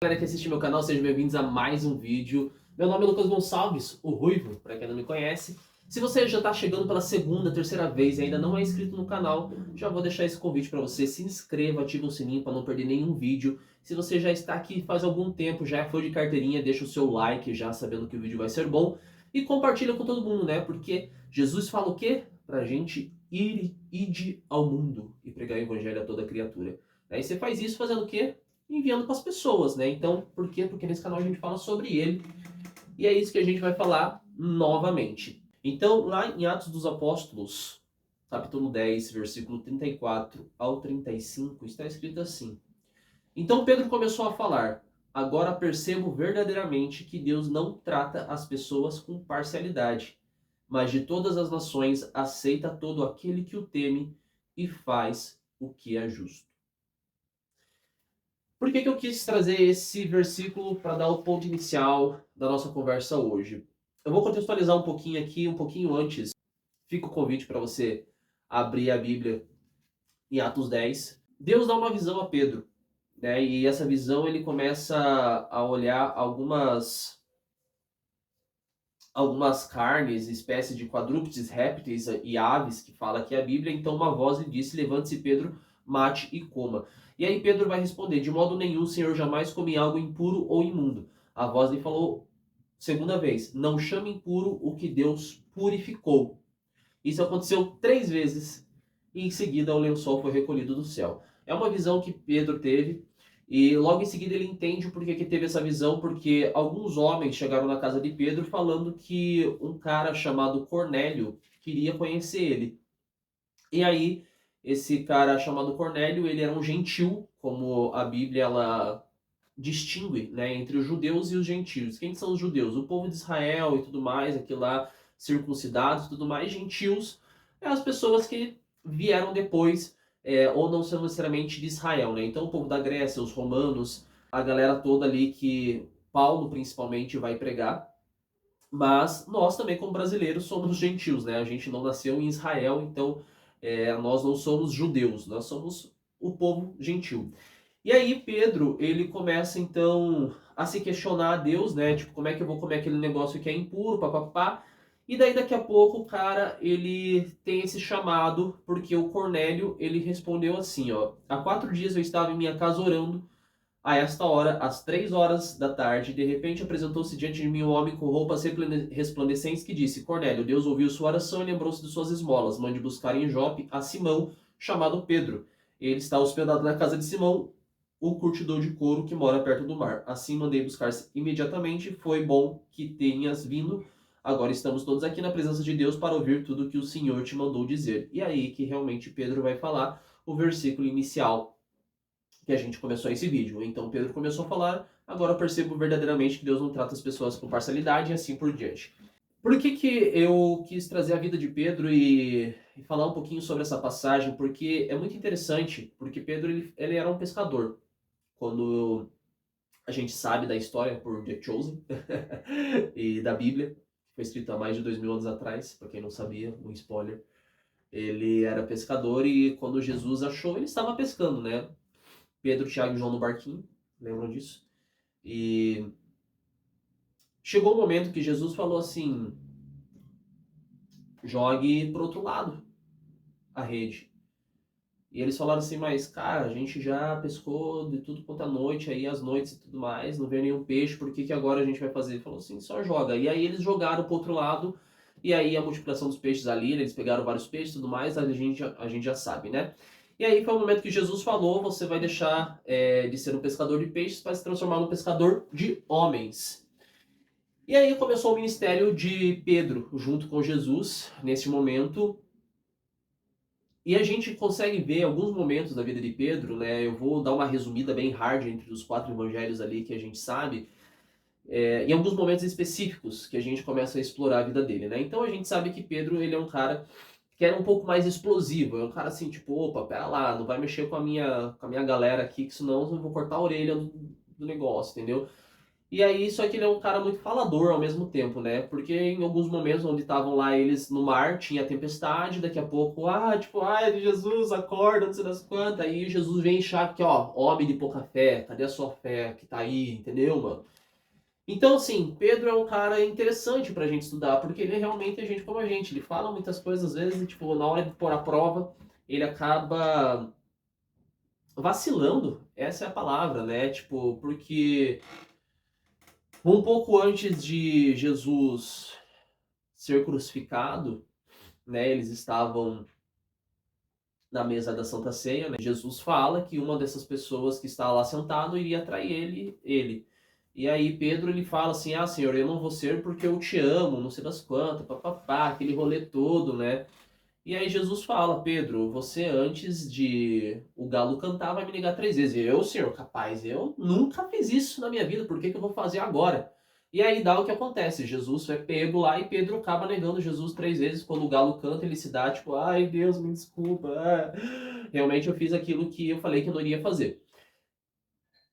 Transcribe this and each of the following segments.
Galera que assiste meu canal, sejam bem-vindos a mais um vídeo. Meu nome é Lucas Gonçalves, o Ruivo, para quem não me conhece. Se você já está chegando pela segunda, terceira vez e ainda não é inscrito no canal, já vou deixar esse convite para você. Se inscreva, ative o sininho para não perder nenhum vídeo. Se você já está aqui faz algum tempo, já foi de carteirinha, deixa o seu like já sabendo que o vídeo vai ser bom. E compartilha com todo mundo, né? Porque Jesus fala o quê? Pra gente ide ao mundo e pregar o evangelho a toda criatura. Aí você faz isso fazendo o quê? Enviando para as pessoas, né? Então, por quê? Porque nesse canal a gente fala sobre ele e é isso que a gente vai falar novamente. Então, lá em Atos dos Apóstolos, capítulo 10, versículo 34 ao 35, está escrito assim: Então Pedro começou a falar: Agora percebo verdadeiramente que Deus não trata as pessoas com parcialidade, mas de todas as nações aceita todo aquele que o teme e faz o que é justo. Por que eu quis trazer esse versículo para dar o ponto inicial da nossa conversa hoje? Eu vou contextualizar um pouquinho aqui, um pouquinho antes. Fica o convite para você abrir a Bíblia em Atos 10. Deus dá uma visão a Pedro, né? E essa visão ele começa a olhar algumas carnes, espécies de quadrúpedes, répteis e aves, que fala aqui a Bíblia. Então uma voz lhe disse: Levante-se, Pedro, mate e coma. E aí Pedro vai responder: De modo nenhum, Senhor, jamais comi algo impuro ou imundo. A voz lhe falou segunda vez: Não chame impuro o que Deus purificou. Isso aconteceu 3 vezes e em seguida o lençol foi recolhido do céu. É uma visão que Pedro teve e logo em seguida ele entende o porquê que teve essa visão, porque alguns homens chegaram na casa de Pedro falando que um cara chamado Cornélio queria conhecer ele. E aí esse cara chamado Cornélio, ele era um gentil, como a Bíblia ela distingue, né, entre os judeus e os gentios. Quem são os judeus? O povo de Israel e tudo mais, aquilo lá, circuncidados e tudo mais. Gentios é as pessoas que vieram depois, ou não são necessariamente de Israel, né? Então o povo da Grécia, os romanos, a galera toda ali que Paulo principalmente vai pregar. Mas nós também, como brasileiros, somos gentios, né? A gente não nasceu em Israel, então nós não somos judeus, nós somos o povo gentil. E aí Pedro, ele começa então a se questionar a Deus, né? Tipo, como é que eu vou comer aquele negócio que é impuro, papapá. E daí daqui a pouco o cara, ele tem esse chamado, porque o Cornélio, ele respondeu assim, ó: Há 4 dias eu estava em minha casa orando, a esta hora, às 3 horas da tarde, de repente apresentou-se diante de mim um homem com roupas resplandecentes que disse: Cornélio, Deus ouviu sua oração e lembrou-se de suas esmolas. Mande buscar em Jope a Simão, chamado Pedro. Ele está hospedado na casa de Simão, o curtidor de couro que mora perto do mar. Assim mandei buscar imediatamente. Foi bom que tenhas vindo. Agora estamos todos aqui na presença de Deus para ouvir tudo o que o Senhor te mandou dizer. E aí que realmente Pedro vai falar o versículo inicial que a gente começou esse vídeo. Então Pedro começou a falar: agora eu percebo verdadeiramente que Deus não trata as pessoas com parcialidade e assim por diante. Por que que eu quis trazer a vida de Pedro e falar um pouquinho sobre essa passagem? Porque é muito interessante, porque Pedro ele era um pescador. Quando a gente sabe da história por The Chosen e da Bíblia, que foi escrita há mais de 2000 anos atrás, para quem não sabia, um spoiler. Ele era pescador e quando Jesus achou, ele estava pescando, né? Pedro, Tiago e João no barquinho, lembram disso? E chegou o um momento que Jesus falou assim: jogue pro outro lado a rede. E eles falaram assim: mas cara, a gente já pescou de tudo quanto é noite, aí as noites e tudo mais, não veio nenhum peixe, por que agora a gente vai fazer? Ele falou assim: só joga. E aí eles jogaram pro outro lado, e aí a multiplicação dos peixes ali, eles pegaram vários peixes e tudo mais, a gente já sabe, né? E aí foi o momento que Jesus falou: você vai deixar de ser um pescador de peixes para se transformar num pescador de homens. E aí começou o ministério de Pedro junto com Jesus nesse momento. E a gente consegue ver alguns momentos da vida de Pedro, né? Eu vou dar uma resumida bem hard entre os 4 evangelhos ali que a gente sabe, em alguns momentos específicos que a gente começa a explorar a vida dele, né? Então a gente sabe que Pedro, ele é um cara que era um pouco mais explosivo, é um cara assim, tipo, opa, pera lá, não vai mexer com a minha galera aqui, que senão eu vou cortar a orelha do negócio, entendeu? E aí, só que ele é um cara muito falador ao mesmo tempo, né? Porque em alguns momentos onde estavam lá eles no mar, tinha tempestade, daqui a pouco, tipo, ai, Jesus, acorda, não sei das quantas. Aí Jesus vem enxar aqui, ó, homem de pouca fé, cadê a sua fé que tá aí, entendeu, mano? Então, assim, Pedro é um cara interessante pra gente estudar, porque ele realmente é gente como a gente. Ele fala muitas coisas, às vezes, e, tipo, na hora de pôr a prova, ele acaba vacilando. Essa é a palavra, né? Tipo, porque um pouco antes de Jesus ser crucificado, né, eles estavam na mesa da Santa Ceia, né? Jesus fala que uma dessas pessoas que está lá sentado iria trair ele. E aí Pedro ele fala assim: "Ah, Senhor, eu não vou ser porque eu te amo, não sei das quantas, papapá", aquele rolê todo, né? E aí Jesus fala: "Pedro, você antes de o galo cantar vai me negar 3 vezes". Eu, Senhor, capaz, eu nunca fiz isso na minha vida, por que que eu vou fazer agora? E aí dá o que acontece, Jesus é pego lá e Pedro acaba negando Jesus 3 vezes. Quando o galo canta, ele se dá tipo, ai Deus, me desculpa, realmente eu fiz aquilo que eu falei que eu não iria fazer.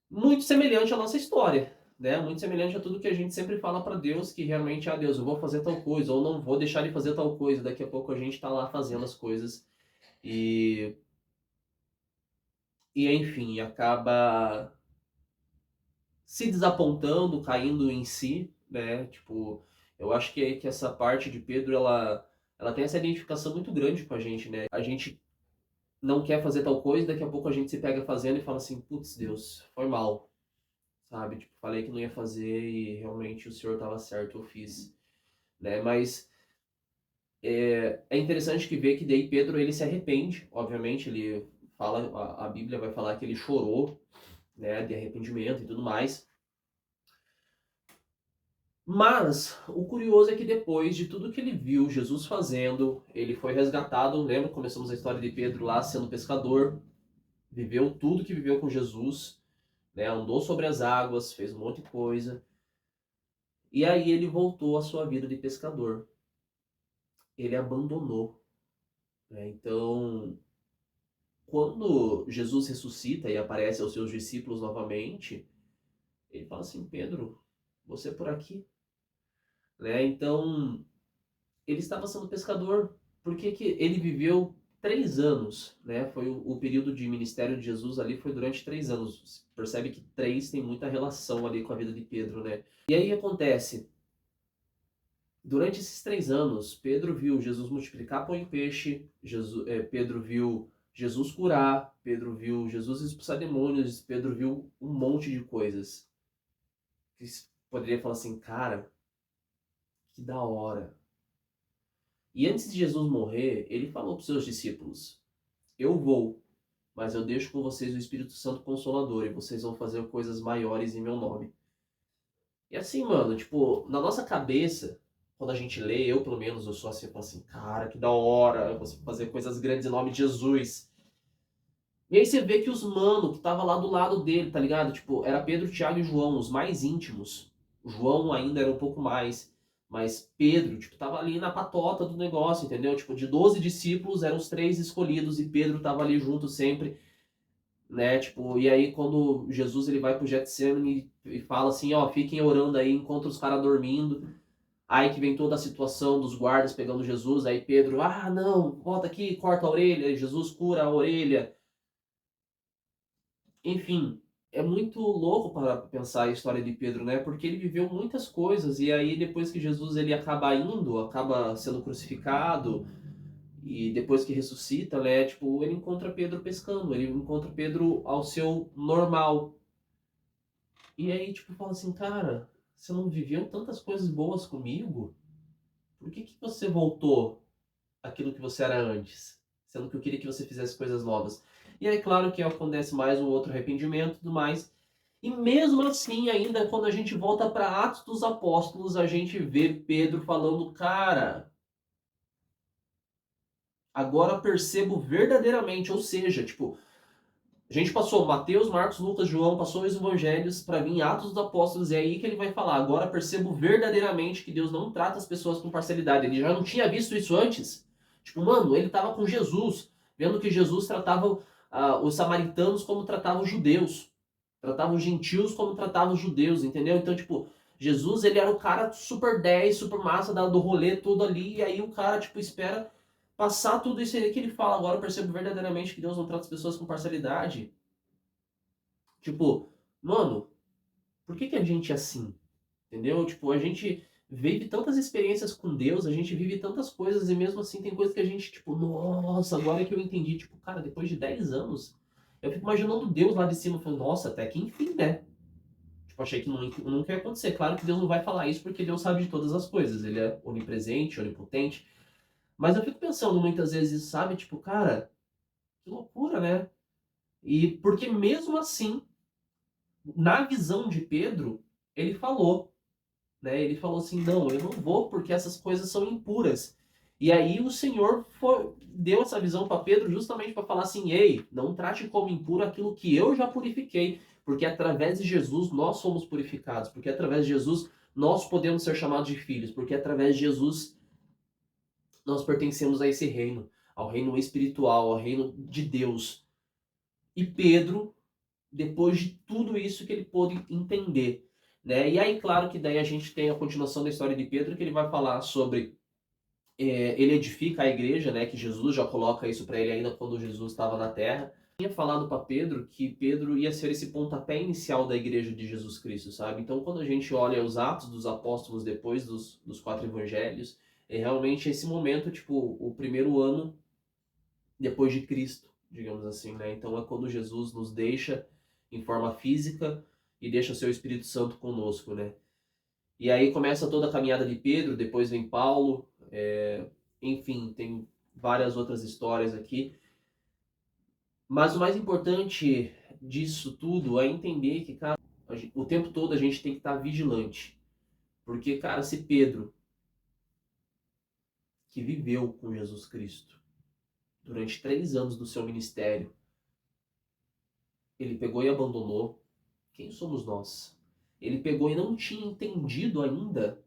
Muito semelhante à nossa história, né? Muito semelhante a tudo que a gente sempre fala para Deus, que realmente, Deus, eu vou fazer tal coisa, ou não vou deixar de fazer tal coisa. Daqui a pouco a gente tá lá fazendo as coisas e, enfim, acaba se desapontando, caindo em si, né? Tipo, eu acho que essa parte de Pedro, ela tem essa identificação muito grande com a gente, né? A gente não quer fazer tal coisa, daqui a pouco a gente se pega fazendo e fala assim, putz, Deus, foi mal, sabe? Tipo, falei que não ia fazer e realmente o Senhor estava certo, eu fiz, né? Mas é interessante que ver que daí Pedro, ele se arrepende, obviamente, ele fala, a Bíblia vai falar que ele chorou, né, de arrependimento e tudo mais. Mas o curioso é que depois de tudo que ele viu Jesus fazendo, ele foi resgatado. Lembra? Começamos a história de Pedro lá sendo pescador, viveu tudo que viveu com Jesus, né? Andou sobre as águas, fez um monte de coisa. E aí ele voltou à sua vida de pescador. Ele abandonou, né? Então, quando Jesus ressuscita e aparece aos seus discípulos novamente, ele fala assim: Pedro, você é por aqui, né? Então ele estava sendo pescador. Por que que ele viveu 3 anos, né? Foi o período de ministério de Jesus ali, foi durante 3 anos. Você percebe que 3 tem muita relação ali com a vida de Pedro, né? E aí acontece, durante esses 3 anos, Pedro viu Jesus multiplicar pão e peixe, Pedro viu Jesus curar, Pedro viu Jesus expulsar demônios, Pedro viu um monte de coisas. Que poderia falar assim, cara, que da hora. E antes de Jesus morrer, ele falou para os seus discípulos: Eu vou, mas eu deixo com vocês o Espírito Santo Consolador e vocês vão fazer coisas maiores em meu nome. E assim, mano, tipo, na nossa cabeça, quando a gente lê, eu pelo menos, eu sou assim, eu falo assim, cara, que da hora, eu consigo fazer coisas grandes em nome de Jesus. E aí você vê que os mano que tava lá do lado dele, tá ligado? Tipo, era Pedro, Tiago e João, os mais íntimos. O João ainda era um pouco mais. Mas Pedro, tipo, tava ali na patota do negócio, entendeu? Tipo, de 12 discípulos, eram os 3 escolhidos e Pedro tava ali junto sempre, né? Tipo, e aí quando Jesus ele vai pro Getsemane e fala assim, ó, fiquem orando aí, encontra os caras dormindo. Aí que vem toda a situação dos guardas pegando Jesus, aí Pedro, não, volta aqui, corta a orelha, Jesus cura a orelha. Enfim, é muito louco para pensar a história de Pedro, né? Porque ele viveu muitas coisas e aí depois que Jesus ele acaba indo, acaba sendo crucificado e depois que ressuscita, né? Tipo, ele encontra Pedro pescando, ele encontra Pedro ao seu normal. E aí, tipo, fala assim, cara, você não viveu tantas coisas boas comigo? Por que que você voltou àquilo que você era antes? Sendo que eu queria que você fizesse coisas novas. E aí, claro que acontece mais um outro arrependimento e tudo mais. E mesmo assim, ainda quando a gente volta para Atos dos Apóstolos, a gente vê Pedro falando, cara, agora percebo verdadeiramente, ou seja, tipo, a gente passou Mateus, Marcos, Lucas, João, passou os evangelhos para vir em Atos dos Apóstolos, e é aí que ele vai falar, agora percebo verdadeiramente que Deus não trata as pessoas com parcialidade. Ele já não tinha visto isso antes? Tipo, mano, ele tava com Jesus, vendo que Jesus tratava os samaritanos como tratava os judeus. Tratava os gentios como tratava os judeus, entendeu? Então, tipo, Jesus, ele era o cara super 10, super massa do rolê, tudo ali, e aí o cara, tipo, espera passar tudo isso aí que ele fala. Agora eu percebo verdadeiramente que Deus não trata as pessoas com parcialidade. Tipo, mano, por que que a gente é assim? Entendeu? Tipo, a gente vive tantas experiências com Deus, a gente vive tantas coisas, e mesmo assim tem coisas que a gente, tipo, nossa, agora que eu entendi, tipo, cara, depois de 10 anos, eu fico imaginando Deus lá de cima, falando, nossa, até que enfim, né? Tipo, achei que nunca ia acontecer. Claro que Deus não vai falar isso porque Deus sabe de todas as coisas, ele é onipresente, onipotente, mas eu fico pensando muitas vezes, sabe, tipo, cara, que loucura, né? E porque mesmo assim, na visão de Pedro, ele falou, né? Ele falou assim: não, eu não vou porque essas coisas são impuras. E aí o Senhor deu essa visão para Pedro justamente para falar assim: ei, não trate como impuro aquilo que eu já purifiquei, porque através de Jesus nós somos purificados, porque através de Jesus nós podemos ser chamados de filhos, porque através de Jesus nós pertencemos a esse reino, ao reino espiritual, ao reino de Deus. E Pedro, depois de tudo isso que ele pôde entender, né? E aí, claro que daí a gente tem a continuação da história de Pedro, que ele vai falar sobre ele edifica a igreja, né? Que Jesus já coloca isso para ele ainda quando Jesus estava na Terra. Tinha falado para Pedro que Pedro ia ser esse pontapé inicial da igreja de Jesus Cristo, sabe? Então, quando a gente olha os Atos dos Apóstolos depois dos quatro evangelhos, é realmente esse momento, tipo, o primeiro ano depois de Cristo, digamos assim, né? Então é quando Jesus nos deixa em forma física e deixa o seu Espírito Santo conosco, né? E aí começa toda a caminhada de Pedro, depois vem Paulo, enfim, tem várias outras histórias aqui. Mas o mais importante disso tudo é entender que, cara, o tempo todo a gente tem que estar vigilante. Porque, cara, se Pedro, que viveu com Jesus Cristo durante 3 anos do seu ministério, ele pegou e abandonou, quem somos nós? Ele pegou e não tinha entendido ainda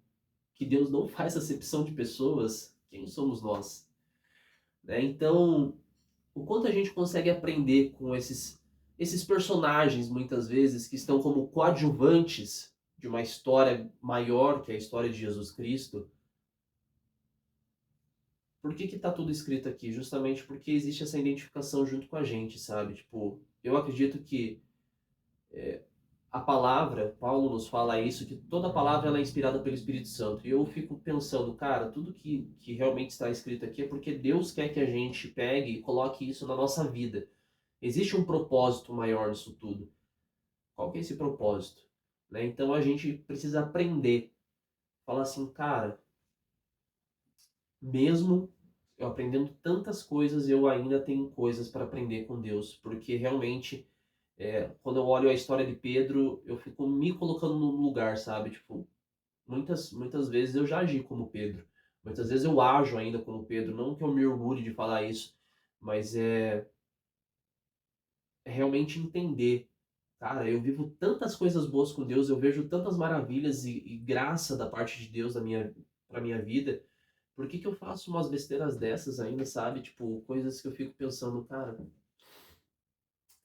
que Deus não faz acepção de pessoas, quem somos nós? Né? Então, o quanto a gente consegue aprender com esses personagens, muitas vezes, que estão como coadjuvantes de uma história maior que a história de Jesus Cristo. Por que que tá tudo escrito aqui? Justamente porque existe essa identificação junto com a gente, sabe? Tipo, eu acredito que a palavra, Paulo nos fala isso, que toda palavra ela é inspirada pelo Espírito Santo. E eu fico pensando, cara, tudo que realmente está escrito aqui é porque Deus quer que a gente pegue e coloque isso na nossa vida. Existe um propósito maior nisso tudo. Qual que é esse propósito? Né? Então a gente precisa aprender. Falar assim, cara, mesmo eu aprendendo tantas coisas, eu ainda tenho coisas para aprender com Deus. Porque realmente, quando eu olho a história de Pedro, eu fico me colocando no lugar, sabe? Tipo, muitas vezes eu já agi como Pedro. Muitas vezes eu ajo ainda como Pedro. Não que eu me orgulhe de falar isso, mas é realmente entender. Cara, eu vivo tantas coisas boas com Deus, eu vejo tantas maravilhas e graça da parte de Deus pra minha vida. Por que que eu faço umas besteiras dessas ainda, sabe? Tipo, coisas que eu fico pensando, cara,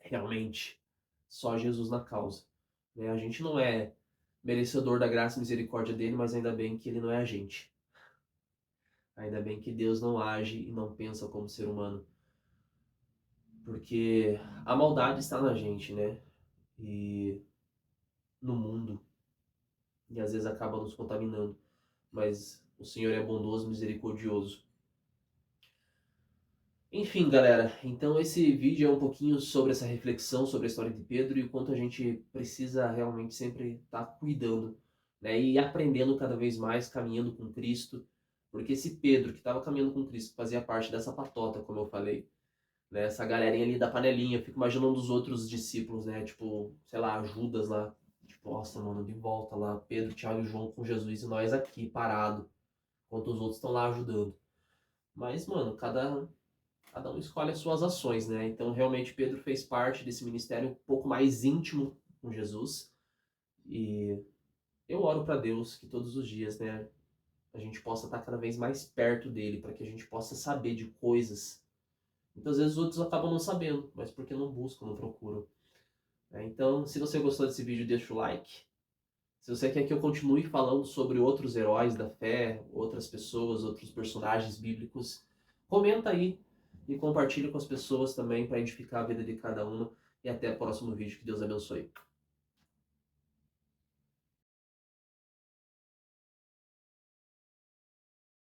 realmente, só Jesus na causa. Né? A gente não é merecedor da graça e misericórdia dele, mas ainda bem que ele não é a gente. Ainda bem que Deus não age e não pensa como ser humano. Porque a maldade está na gente, né? E no mundo. E às vezes acaba nos contaminando. Mas o Senhor é bondoso e misericordioso. Enfim, galera, então esse vídeo é um pouquinho sobre essa reflexão sobre a história de Pedro e o quanto a gente precisa realmente sempre estar cuidando, né? E aprendendo cada vez mais, caminhando com Cristo. Porque esse Pedro que estava caminhando com Cristo fazia parte dessa patota, como eu falei, né? Essa galerinha ali da panelinha. Eu fico imaginando os outros discípulos, né? Tipo, sei lá, Judas lá. Tipo, nossa, mano, de volta lá, Pedro, Tiago e João com Jesus e nós aqui, parado, enquanto os outros estão lá ajudando. Mas, mano, cada um escolhe as suas ações, né? Então, realmente, Pedro fez parte desse ministério um pouco mais íntimo com Jesus. E eu oro para Deus que todos os dias, né, a gente possa estar cada vez mais perto dele, para que a gente possa saber de coisas. Muitas vezes os outros acabam não sabendo, mas porque não buscam, não procuram. Então, se você gostou desse vídeo, deixa o like. Se você quer que eu continue falando sobre outros heróis da fé, outras pessoas, outros personagens bíblicos, comenta aí e compartilha com as pessoas também para edificar a vida de cada uma. E até o próximo vídeo. Que Deus abençoe.